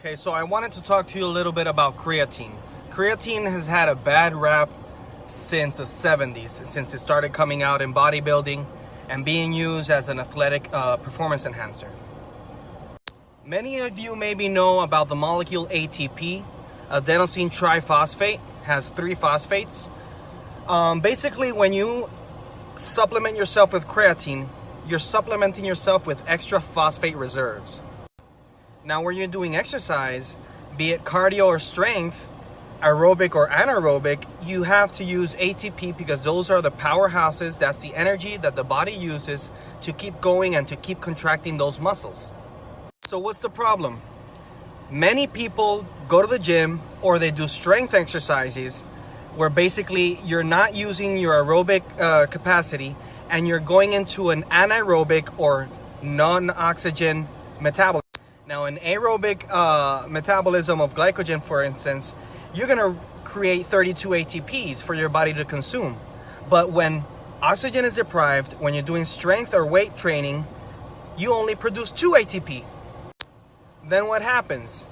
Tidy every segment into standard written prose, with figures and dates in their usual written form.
Okay, so I wanted to talk to you a little bit about creatine. Creatine has had a bad rap since the 70s, since it started coming out in bodybuilding and being used as an athletic performance enhancer. Many of you maybe know about the molecule ATP. Adenosine triphosphate has 3 phosphates. Basically, when you supplement yourself with creatine, you're supplementing yourself with extra phosphate reserves. Now, when you're doing exercise, be it cardio or strength, aerobic or anaerobic, you have to use ATP because those are the powerhouses. That's the energy that the body uses to keep going and to keep contracting those muscles. So what's the problem? Many people go to the gym or they do strength exercises where basically you're not using your aerobic capacity and you're going into an anaerobic or non-oxygen metabolism. Now, in aerobic metabolism of glycogen, for instance, you're going to create 32 ATPs for your body to consume. But when oxygen is deprived, when you're doing strength or weight training, you only produce 2 ATP. Then what happens?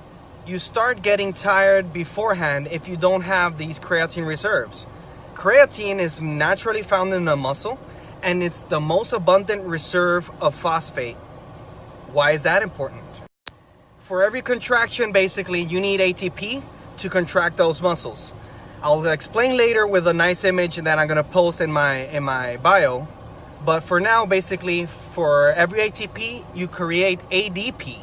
You start getting tired beforehand if you don't have these creatine reserves. Creatine is naturally found in the muscle, and it's the most abundant reserve of phosphate. Why is that important? For every contraction, basically, you need ATP to contract those muscles. I'll explain later with a nice image that I'm gonna post in my bio. But for now, basically, for every ATP, you create ADP.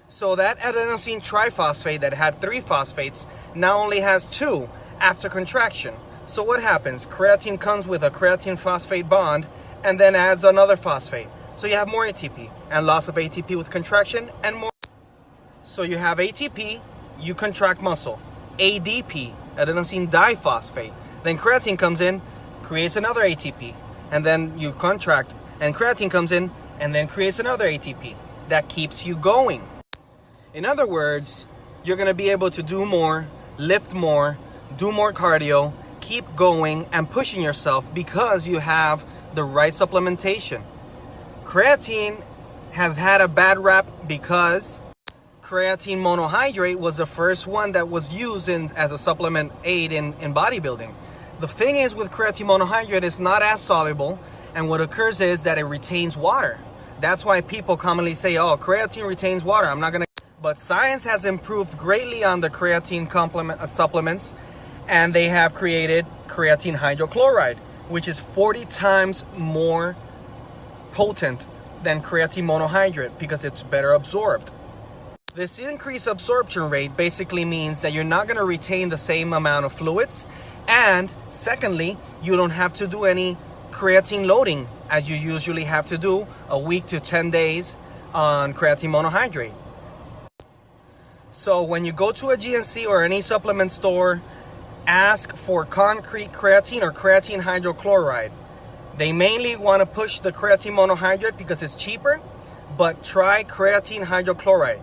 So that adenosine triphosphate that had 3 phosphates now only has 2 after contraction. So what happens? Creatine comes with a creatine phosphate bond and then adds another phosphate. So you have more ATP and loss of ATP with contraction and more. So you have ATP, you contract muscle. ADP, adenosine diphosphate. Then creatine comes in, creates another ATP. And then you contract, and creatine comes in, and then creates another ATP. That keeps you going. In other words, you're going to be able to do more, lift more, do more cardio, keep going and pushing yourself because you have the right supplementation. Creatine has had a bad rap because Creatine Monohydrate was the first one that was used as a supplement aid in bodybuilding. The thing is with Creatine Monohydrate, it's not as soluble, and what occurs is that it retains water. That's why people commonly say, oh, creatine retains water, I'm not going to. But science has improved greatly on the creatine supplements, and they have created creatine hydrochloride, which is 40 times more potent than creatine monohydrate because it's better absorbed. This increased absorption rate basically means that you're not going to retain the same amount of fluids, and secondly, you don't have to do any creatine loading as you usually have to do a week to 10 days on creatine monohydrate. So when you go to a GNC or any supplement store, ask for concrete creatine or creatine hydrochloride. They mainly want to push the creatine monohydrate because it's cheaper, but try creatine hydrochloride.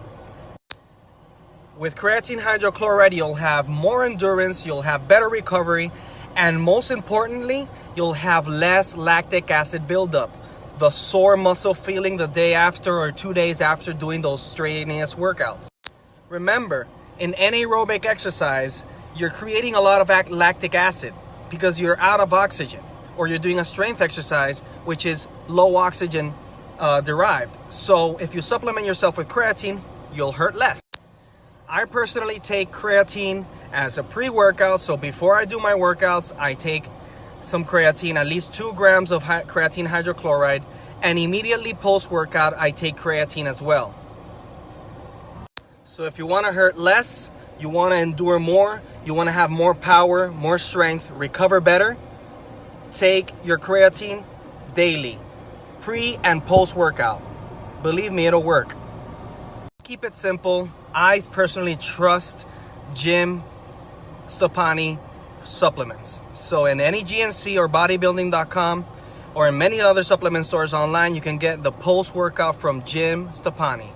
With creatine hydrochloride, you'll have more endurance, you'll have better recovery, and most importantly, you'll have less lactic acid buildup. The sore muscle feeling the day after or 2 days after doing those strenuous workouts. Remember, in anaerobic exercise, you're creating a lot of lactic acid because you're out of oxygen, or you're doing a strength exercise, which is low oxygen derived. So if you supplement yourself with creatine, you'll hurt less. I personally take creatine as a pre-workout, so before I do my workouts, I take some creatine, at least 2 grams of creatine hydrochloride, and immediately post-workout, I take creatine as well. So if you want to hurt less, you want to endure more, you want to have more power, more strength, recover better, take your creatine daily, pre and post-workout. Believe me, it'll work. Keep it simple. I personally trust Jim Stoppani supplements. So in any GNC or bodybuilding.com or in many other supplement stores online, you can get the post-workout from Jim Stoppani.